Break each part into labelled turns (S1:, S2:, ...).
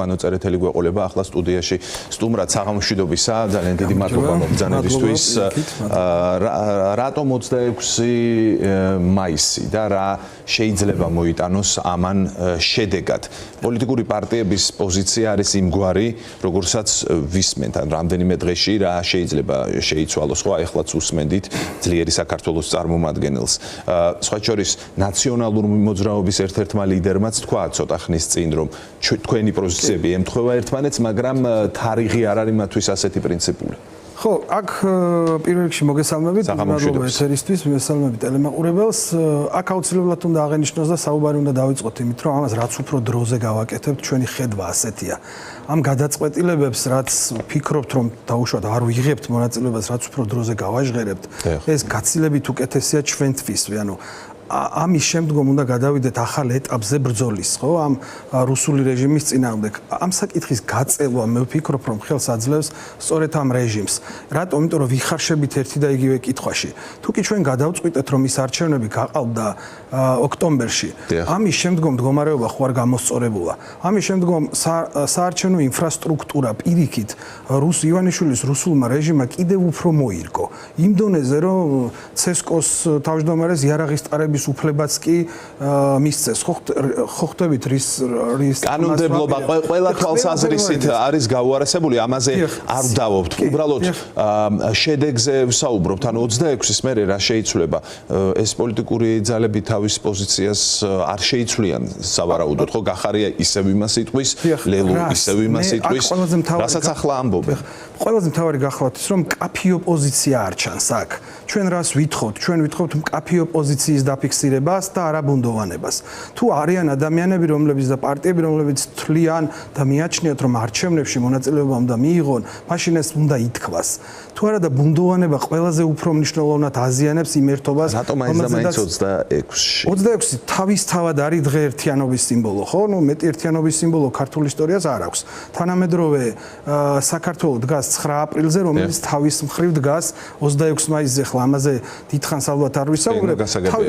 S1: ვანო წერეთელი გვეყოლება ახლა სტუდიაში სტუმრად საღამოშვიდობისა ძალიან დიდი მადლობა მოგზანებისთვის რატომ 26 მაისი და რა შეიძლება მოიტანოს ამან შედეგად პოლიტიკური პარტიების პოზიცია არის იმგვარი როგორცაც ვისმენთ ან რამდენიმე დღეში რა შეიძლება შეიცვალოს ხო ეხლაც უსმენდით ძლიერი საქართველოს წარმომადგენელს სხვა შორის ნაციონალური მოძრაობის ერთ-ერთმა ლიდერმაც თქვა ცოტა ხნის წინ რომ თქვენი პოზიციები ემთხვევა ერთმანეთს მაგრამ თარიღი არ არის მათთვის ასეთი პრინციპული
S2: ხო, აქ პირველ რიგში მოგესალმებით, მადლობა ეთერისთვის, მოგესალმებით ტელემაყურებელს. აქ აუცილებლად უნდა აღენიშნოს და საუბარი უნდა დავიწყოთ იმით, რომ ამას რაც უფრო დროზე გავაკეთებთ, ჩვენი ხედვა ასეთია. ამ გადაწყვეტილებებს, რაც ვფიქრობთ, რომ დაუშვათ არ ვიღებთ მონაწილეობას, რაც უფრო დროზე გავაჟღერებთ, ეს გაცილებით უკეთესია ჩვენთვის, ანუ ამის შემდგომ უნდა გადავიდეთ ახალ ეტაპზე ბრძოლის, ხო? ამ რუსული რეჟიმის წინააღმდეგ. ამ საკითხის გაწელვა მე ვფიქრობ, რომ ხელს აძლევს სწორედ ამ რეჟიმს. რატომ? იმიტომ რომ ვიხარშებით ერთი და იგივე კითხვაში. თუკი ჩვენ გადავწყვიტეთ, რომ ის არჩევნები გაყავდა ოქტომბერში, ამის შემდგომ მდგომარეობა ხო არ გამოსწორებულა. ამის შემდგომ საარჩევნო ინფრასტრუქტურა პირიქით ივანიშვილის რუსულმა რეჟიმმა კიდევ უფრო მოირგო. იმ დონეზე, რომ ცესკოს თავმჯდომარეს იარაღის ტარების უფლებაც კი მისცეს. ხო ხტებით რის
S1: კანონმდებლობა ყველა თვალსაზრისით არის გაუარესებული, ამაზე არ ვდავობთ. უბრალოდ შედეგზე ვსაუბრობთ. ანუ 26-ის მერე რა შეიცვლება? ეს პოლიტიკური ძალები თავის პოზიციას არ შეიცვლიან სავარაუდოდ, ხო? გახარია ისევ იმას იტყვის, ლელუ ისევ იმას იტყვის. რასაც ახლა ამბობენ.
S2: ყველაზე მთავარი გახლავთ ის, რომ მკაფი ოპოზიცია არ ჩანს აქ. ჩვენ რას ვითხოვთ? ჩვენ ვითხოვთ მკაფი ოპოზიციის დაფიქსირებას და არაბუნდოვანებას. თუ არიან ადამიანები, რომლებიც და პარტიები, რომლებიც თვლიან და მიაჩნიათ, რომ არჩევნებში მონაწილეობა უნდა მიიღონ, მაშინ ეს უნდა ითქვას. თუ არა და ბუნდოვანება ყველაზე უფრო მნიშვნელოვნად აზიანებს იმ ერთობას,
S1: რომელზედაც 26-ში.
S2: 26-ი თავისთავად არის დღე ერთიანობის სიმბოლო, ხო? ნუ მეტი ერთიანობის სიმბოლო ქართულ ისტორიას არ აქვს. თანამედროვე საქართველო დგას 9 ապრილზე, რომელიც თავის მხრივ დგას 26 მაისზე, ხლა ამაზე დიდხანს ალბათ არ ვისაუბრებ.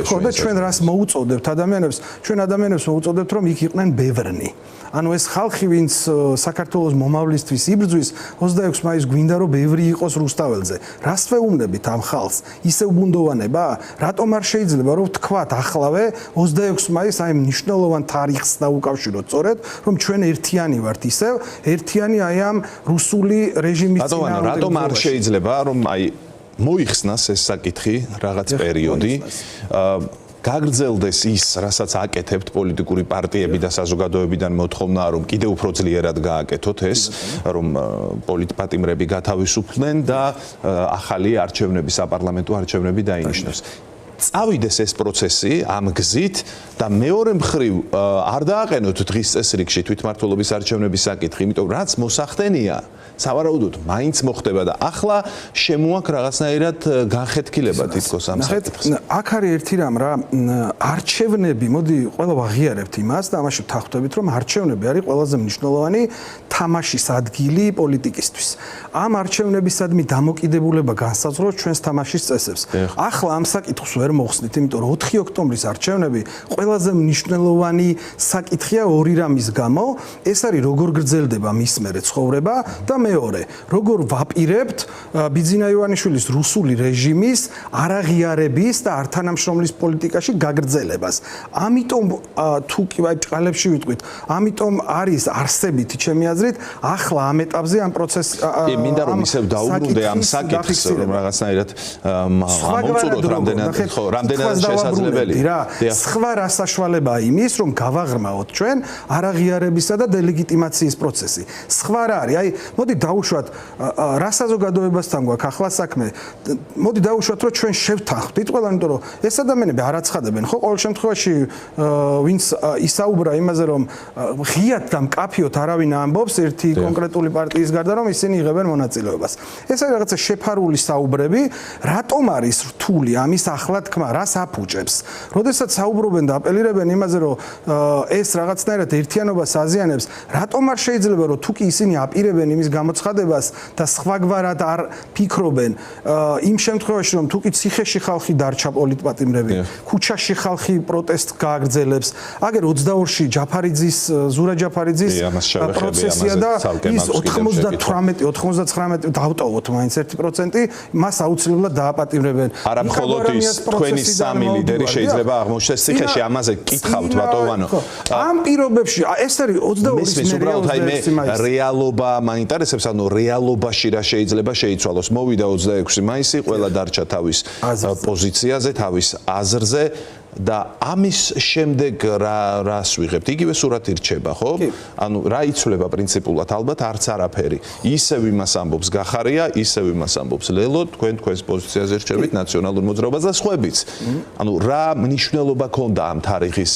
S2: ხო და ჩვენ რას მოუწოდებთ ადამიანებს? ჩვენ ადამიანებს მოუწოდებთ, რომ იქ იყვნენ ბევრნი. ანუ ეს ხალხი, ვინც საქართველოს მომავლისთვის იბრძვის, 26 მაისს გვინდა რომ ბევრი იყოს რუსთაველზე. რას ვეუბნებით ამ ხალხს? ისევ ბუნდოვანება? რატომ არ შეიძლება რომ თქვათ ახლავე 26 მაისს აი მნიშვნელოვან თარიღს დავუკავშიროთ სწორედ, რომ ჩვენ ერთიანი ვართ ისევ, ერთიანი აი ამ რუსული რეჟიმის
S1: წინააღმდეგ. რატომ არ შეიძლება რომ აი მოიხსნას ეს საკითხი რაღაც პერიოდი გაგრძელდეს ის, რასაც აკეთებთ პოლიტიკური პარტიები და საზოგადოებიდან მოთხოვნა, რომ კიდევ უფრო ძლიერად გააკეთოთ ეს, რომ პოლიტპატიმრები გათავისუფლდნენ და ახალი არჩევნები, საპარლამენტო არჩევნები დაინიშნოს. წავიდეს ეს პროცესი ამ გზით და მეორე მხრივ არ დააყენოთ დღის წესრიგში თვითმმართველობის არჩევნების საკითხი, იმიტომ რაც მოსახდენია სავარაუდოდ მაინც მოხდება და ახლა შემოაქვს რაღაცნაირად განხეთქილება თითქოს ამ საკითხს.
S2: აქ არის ერთი რამ რა არჩევნები, მოდი ყველა ვაღიარებთ იმას და ამაში ვთანხმდებით, რომ არჩევნები არის ყველაზე მნიშვნელოვანი თამაშის ადგილი პოლიტიკისთვის. ამ არჩევნებისადმი დამოკიდებულება განსაზღვრავს ჩვენს თამაშის წესებს. ახლა ამ საკითხს ვერ მოხსნით, იმიტომ რომ 4 ოქტომბრის არჩევნები ყველაზე მნიშვნელოვანი საკითხია ორი რამის გამო. ეს არის როგორ გრძელდება მის მერე ცხოვრება და მეორე, როგორ ვაპირებთ ბიძინა ივანიშვილის რუსული რეჟიმის არაღიარების და ართანამშრომლის პოლიტიკაში გაგრძელებას. ამიტომ თუ კი ჭყალებში ვიტყვით, ამიტომ არის არსებითი ჩემი აზრით, ახლა ამ ეტაპზე ამ პროცესს
S1: მინდა რომ ისევ დაუბრუნდე ამ საკითხს, რომ რაღაცნაირად ამოვწუროთ რამდენად შესაძლებელია.
S2: სხვა რა საშუალებაა იმის, რომ გავაღრმაოთ ჩვენ არაღიარებისა და დელეგიტიმაციის პროცესი. სხვა რა არის? აი, მოდი დავუშვათ რა საზოგადოებასთან გვაქვს ახლა საქმე. მოდი დავუშვათ, რომ ჩვენ შევთანხმდით ყველა, იმიტომ რომ ეს ადამიანები არ აცხადებენ, ხო? ყოველ შემთხვევაში ვინც ისაუბრა იმაზე, რომ ღიად და მკაფიოდ არავინ ამბობს, ერთი კონკრეტული პარტიის გარდა რომ ისინი იღებენ მონაწილეობას. ეს არის რაღაცა შეფარული საუბრები, რატომ არის რთული ამის ახლა თქმა, რას აფუჭებს. როდესაც საუბრობენ და აპელირებენ იმაზე, რომ ეს რაღაცნაირად ერთიანობას აზიანებს, რატომ არ შეიძლება რომ თუ კი ისინი აპირებენ იმის გამოცხადებას და სხვაგვარად არ ფიქრობენ იმ შემთხვევაში რომ თუ კი ციხეში ხალხი დარჩა პოლიტპატიმრები, ქუჩაში ხალხი პროტესტს გააგრძელებს, აგერ 22-ში ზურა ჯაფარიძის პროცესია და ის 98-99 დავტოვოთ მაინც 1%, მას აუცილებლად დააპატიმრებენ.
S1: არა მხოლოდ ის თქვენი სამი ლიდერი შეიძლება აღმოჩნდეს ციხეში, ამაზე გითხავთ ბატონო.
S2: ამ პირობებში ეს არის 22-ის
S1: რეალობა მაინტერესებს, ანუ რეალობაში რა შეიძლება შეიცვალოს. მოვიდა 26 მაისი, ყველა დარჩა თავის პოზიციაზე, თავის აზრზე და ამის შემდეგ რას ვიღებთ? იგივე სურათი რჩება, ხო? ანუ რა იცვლება პრინციპულად? ალბათ არც არაფერი. ისევ იმას ამბობს გახარია, ისევ იმას ამბობს ლელო, თქვენს პოზიციაზე რჩებით ნაციონალურ მოძრაობას და სხვაებიც. ანუ რა მნიშვნელობა ქონდა ამ თარიღის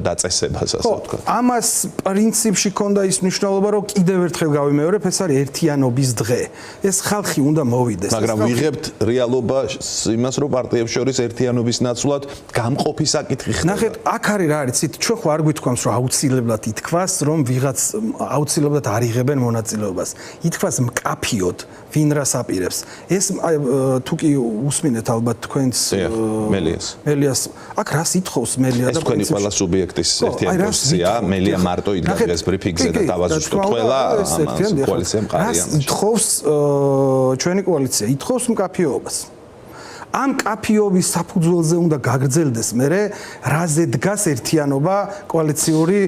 S1: დაწესებას, ასე ვთქვათ?
S2: ამას პრინციპში ქონდა ის მნიშვნელობა, რომ კიდევ ერთხელ გავიმეორებ, ეს არის ერთიანობის დღე. ეს ხალხი უნდა მოვიდეს.
S1: მაგრამ ვიღებთ რეალობას იმას, რომ პარტიებს შორის ერთიანობის ნაცვლად გამყოფ საკითხი ხდება.
S2: ნახეთ, აქ არის რა არის, ცით, ჩვენ ხო არ გვითქვამს, რომ აუცილებლად ითქვას, რომ ვიღაც აუცილებლად არ იღებენ მონაწილეობას. ითქვას მკაფიოდ, ვინ რას აპირებს. ეს თუ კი უსმინეთ ალბათ თქვენს მელიას. აქ რას ითხოვს მელია
S1: და თქვენი ყველა სუბიექტის ერთიანი პოზიცია, მელია მარტო იდგა ეს ბრიფინგზე და დავაზუსტოთ ყველა კოალიციამ ყარიან.
S2: რას ითხოვს ჩვენი კოალიცია? ითხოვს მკაფიობას. ამ კაფიობის საფუძველზე უნდა გაგრძელდეს მერე რაზე დგას ერთიანობა კოალიციური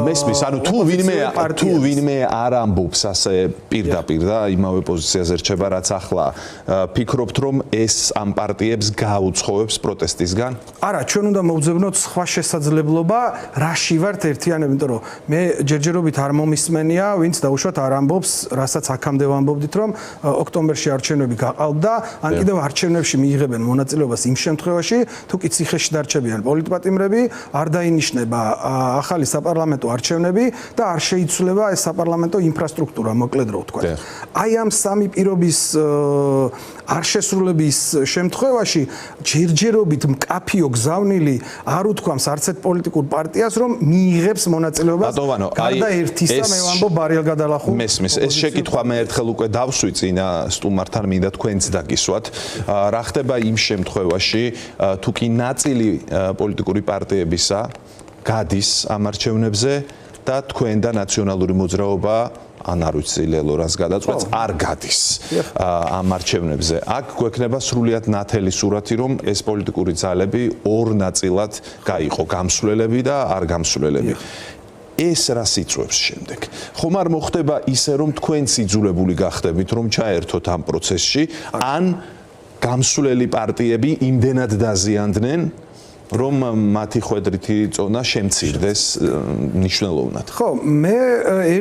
S1: მესმის ანუ თუ ვინმე არ ამბობს ასე პირდაპირ და იმავე პოზიციაზე რჩება რაც ახლა ფიქრობთ რომ ეს ამ პარტიებს გაუცხოებს პროტესტისგან?
S2: არა, ჩვენ უნდა მოვძებნოთ სხვა შესაძლებლობა რაში ვართ ერთიანები, იმიტომ რომ მე ჯერჯერობით არ მომისმენია ვინც დაუშვათ არ ამბობს რასაც აქამდე ვამბობდით რომ ოქტომბერში არჩევნები გაყალბდა ან კიდევ არჩევნებში იღებენ მონაწილეობას იმ შემთხვევაში, თუ კი ციხეში დარჩებიან პოლიტპატიმრები, არ დაინიშნება ახალი საპარლამენტო არჩევნები და არ შეიცვლება ეს საპარლამენტო ინფრასტრუქტურა, მოკლედ რო ვთქვა. აი ამ სამი პირობის არ შესრულების შემთხვევაში ჯერჯერობით მკაფიო გზავნილი არ უთქვამს არც ერთ პოლიტიკურ პარტიას, რომ მიიღებს მონაწილეობას გარდა ერთისა, მე ვამბობ ბარიელ გადალახულ.
S1: მესმის, ეს შეკითხვა მე ერთხელ უკვე დავსვი წინა სტუმართან, მინდა თქვენც დაგისვათ. რა ხდება იმ შემთხვევაში, თუ კი ნაწილი პოლიტიკური პარტიებისა გადის ამ არჩევნებზე და თქვენ და ნაციონალური მოძრაობა ან არ ვიცი ლელო რას გადაწყვეტს არ გადის ამ არჩევნებზე. აქ გვექნება სრულიად ნათელი სურათი, რომ ეს პოლიტიკური ძალები ორ ნაწილად გაიყო, გამსვლელები და არ გამსვლელები. ეს რას იწვევს შემდეგ? ხომ არ მოხდება ისე, რომ თქვენც იძულებული გახდებით, რომ ჩაერთოთ ამ პროცესში, ან გამსვლელი პარტიები იმდენად დაზიანდნენ, რომ მათი ხვედრითი წონა შემცირდეს მნიშვნელოვნად.
S2: ხო, მე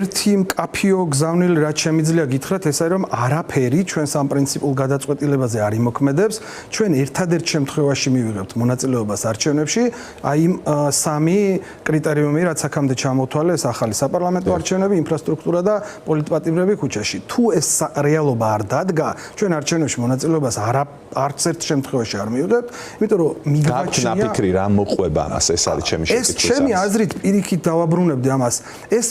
S2: ერთი მკაფიო გზავნილი რაც შემიძლია გითხრათ, ეს არის რომ არაფერი ჩვენს ამ პრინციპულ გადაწყვეტილებაზე არ იმოქმედებს. ჩვენ ერთადერთ შემთხვევაში მივიღებთ მონაწილეობას არჩევნებში, აი იმ სამი კრიტერიუმი, რაც აქამდე ჩამოთვალეს, ახალი საპარლამენტო არჩევნები, ინფრასტრუქტურა და პოლიტპატიმრები ქუჩაში. თუ ეს რეალობა არ დადგა, ჩვენ არჩევნებში მონაწილეობას არც ერთ შემთხვევაში არ მივიღებთ, იმიტომ რომ მიგვაჩნია
S1: რა მოყვება ამას, ეს არის ჩემი შეკითხვა.
S2: ეს ჩემი აზრით პირიქით დავაბრუნებდი ამას. ეს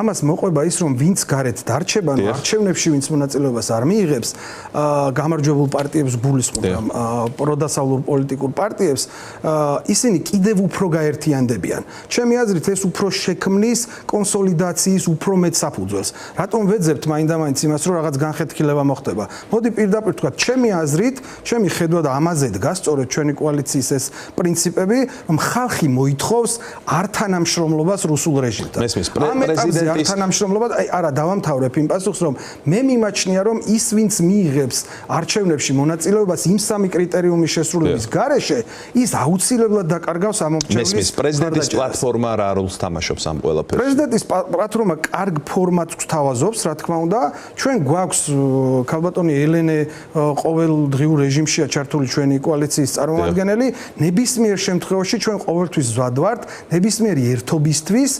S2: ამას მოყვება ის, რომ ვინც გარეთ დარჩება, არჩევნებში ვინც მონაწილეობას არ მიიღებს, გამარჯვებულ პარტიებს გულისხმობ, პროდასავლურ პოლიტიკურ პარტიებს, ისინი კიდევ უფრო გაერთიანდებიან. ჩემი აზრით ეს უფრო შექმნის კონსოლიდაციის უფრო მეტ საფუძველს. რატომ ვეძებთ მაინდა-მაინც იმას, რომ რაღაც განხეთქილება მოხდება? მოდი პირდაპირ ვთქვა, ჩემი აზრით, ჩემი ხედვა და ამაზე დგას სწორედ ჩვენი კოალიციის ეს პრინციპები, რომ ხალხი მოითხოვს ართანამშრომლობას რუსულ რეჟიმთან. ამ ეტაპზე ართანამშრომლობა, არა, დავამთავრებ იმ პასუხს, რომ მე მიმაჩნია, რომ ის ვინც მიიღებს არჩევნებში მონაწილეობას იმ სამი კრიტერიუმის შესრულების გარეშე, ის აუცილებლად დაკარგავს ამომრჩევლის.
S1: მესმის, პრეზიდენტის პლატფორმა რა როლს თამაშობს ამ ყველაფერში?
S2: პრეზიდენტის პლატფორმა კარგ ფორმატს გვთავაზობს, რა თქმა უნდა. ჩვენ გვაქვს ქალბატონი ელენე ყოველდღიურ რეჟიმშია ჩართული ჩვენი კოალიციის წარმომადგენელი, ნებისმიერ ნებისმიერ შემთხვევაში ჩვენ ყოველთვის ვზად ვართ ნებისმიერი ერთობისთვის.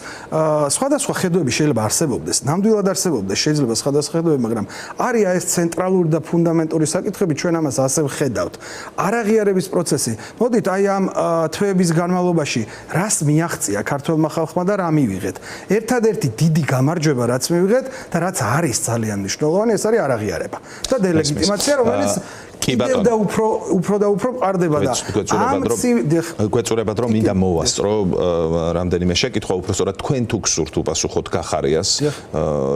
S2: სხვადასხვა ხედვები შეიძლება არსებობდეს, ნამდვილად არსებობდეს, შეიძლება სხვადასხვა ხედვები, მაგრამ არის ეს ცენტრალური და ფუნდამენტური საკითხები, ჩვენ ამას ასე ვხედავთ. არაღიარების პროცესი. მოდით აი ამ თვეების განმავლობაში რას მიაღწია ქართველმა ხალხმა და რა მივიღეთ. ერთადერთი დიდი გამარჯვება რაც მივიღეთ და რაც არის ძალიან მნიშვნელოვანი, ეს არის არაღიარება და დელეგიტიმაცია, რომელიც კიდევ და უფრო და უფრო ყარდება და
S1: გვეწურებათ რომ მინდა მოვასწრო რამდენიმე შეკითხვა, უბრალოდ თქვენ თუ გსურთ უპასუხოთ გახარიას,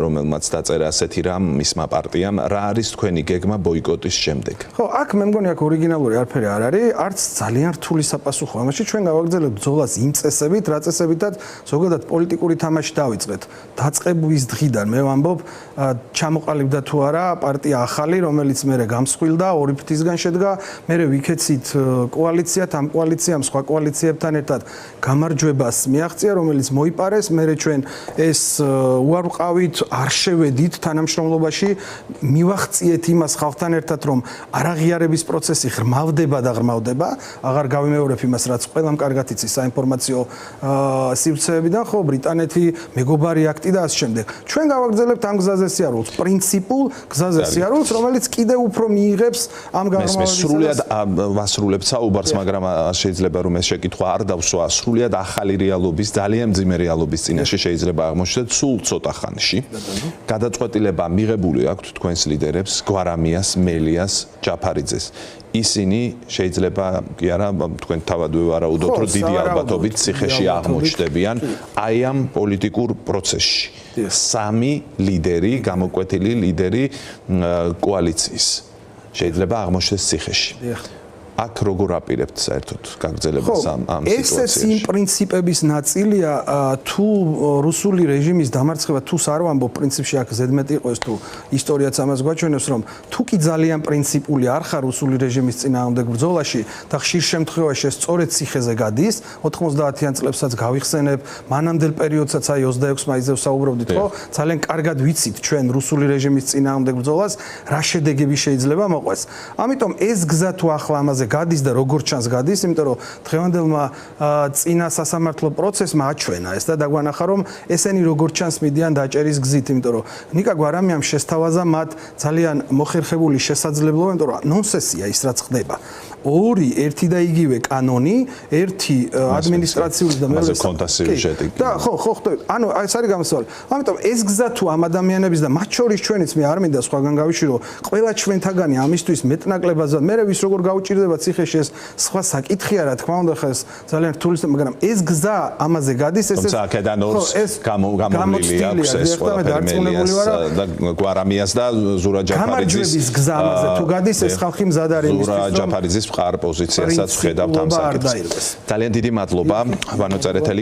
S1: რომელმაც დაწერა ასეთი რამ მისმა პარტიამ, რა არის თქვენი გეგმა ბოიკოტის შემდეგ?
S2: ხო, აქ მე მგონი აქ ორიგინალური არაფერი არ არის, არც ძალიან რთული საპასუხო. ამაში ჩვენ გავაგრძელებთ ბრძოლას იმ წესებით, რა წესებითაც ზოგადად პოლიტიკური თამაში დავიწყეთ. დაწყების დღიდან მე ვამბობ, ჩამოყალიბდა თუ არა პარტია ახალი, რომელიც მერე გამსხვილდა, ორი ფთისგან შედგა, მერე ვიქეცით კოალიციათ, ამ კოალიციამ სხვა კოალიციებთან ერთად გამარჯვებას მიაღწია, რომელიც მოიპარეს, მერე ჩვენ ეს უარყავით, არ შევედით თანამშრომლობაში, მივახციეთ იმას ხალხთან ერთად, რომ არაღიარების პროცესი ღრმავდება და ღრმავდება, აღარ გავიმეორებ იმას, რაც ყველამ კარგად იცის საინფორმაციო სივრცეებიდან, ხო, ბრიტანეთი, მეგობარი აქტი და ასე შემდეგ. ჩვენ გავაგრძელებთ ამ გზაზე სიარულს, პრინციპულ გზაზე სიარულს, რომელიც კიდევ უფრო მიიღებს ამ
S1: გამომავლების სრულიად ვასრულებთ საუბარს, მაგრამ შეიძლება რომ ეს შეკითხვა არ დავსვა სრულიად ახალი რეალობის, ძალიან მძიმე რეალობის წინაშე შეიძლება აღმოჩნდეთ სულ ცოტა ხანში. გადაწყვეტილება მიღებული აქვს თქვენს ლიდერებს, გვარამიას, მელიას, ჯაფარიძეს. ისინი შეიძლება კი არა თქვენ თავადვე ვარაუდობთ, რომ დიდი ალბათობით ციხეში აღმოჩნდებიან აი ამ პოლიტიკურ პროცესში. სამი ლიდერი, გამოკვეთილი ლიდერი კოალიციის შეიძლება აღმოჩნდეს ციხეში. აქ როგორ აპირებთ საერთოდ გაგრძელებას ამ სიტუაციაში?
S2: ეს იმ პრინციპების ნაწილია, თუ რუსული რეჟიმის დამარცხება თუ არ ვამბობ, პრინციპში აქ ზედმეტი იყოს თუ ისტორიაც ამას გვაჩვენებს, რომ თუ კი ძალიან პრინციპული არ ხარ რუსული რეჟიმის წინააღმდეგ ბრძოლაში და ხშირ შემთხვევაში ეს სწორედ ციხეზე გადის, 90-იან წლებსაც გავიხსენებ, მანამდელ პერიოდსაც აი 26 მაისზე ვსაუბრობდით, ხო? ძალიან კარგად ვიცით ჩვენ რუსული რეჟიმის წინააღმდეგ ბრძოლას, რა შედეგები შეიძლება მოყვეს. ამიტომ ეს გზა თუ ახლა ამაზე გადის და როგორც ჩანს გადის, იმიტომ რომ დღევანდელმა წინა სასამართლო პროცესმა აჩვენა ეს და დაგვანახა რომ ესენი როგორც ჩანს მიდიან დაჭერის გზით, იმიტომ რომ ნიკა გვარამიამ შესთავაზა მათ ძალიან მოხერხებული შესაძლებლობა, იმიტომ რომ ნონსენსია ის რაც ხდება. ორი ერთი და იგივე კანონი, ერთი ადმინისტრაციული და მეორე
S1: კონტასიუჟეტი.
S2: და ხო, ხვდებით. ანუ ეს არის გამოსავალი. ამიტომ ეს გზა თუ ამ ადამიანების და მათ შორის ჩვენიც მე არ მინდა სხვაგან გავიშირო, ყველა ჩვენთაგანი ამისთვის მეტნაკლებად, მე ვის როგორ გაუჭირდება ციხეში ეს სხვა საკითხია, რა თქმა უნდა, ხა ეს ძალიან რთული, მაგრამ ეს გზა ამაზე გადის, ეს
S1: თუმცა აქედან ორს გამოვლილი აქვს ეს ყველაფერი მელიას და გვარამიას და ზურა ჯაფარიძის
S2: გამარჯვების გზა ამაზე თუ გადის, ეს ხალხი მზად არის იმისთვის,
S1: ზურა ჯაფარიძის მყარ პოზიციასაც ვხედავთ ამ საკითხს. ძალიან დიდი მადლობა, ვანო წერეთელი.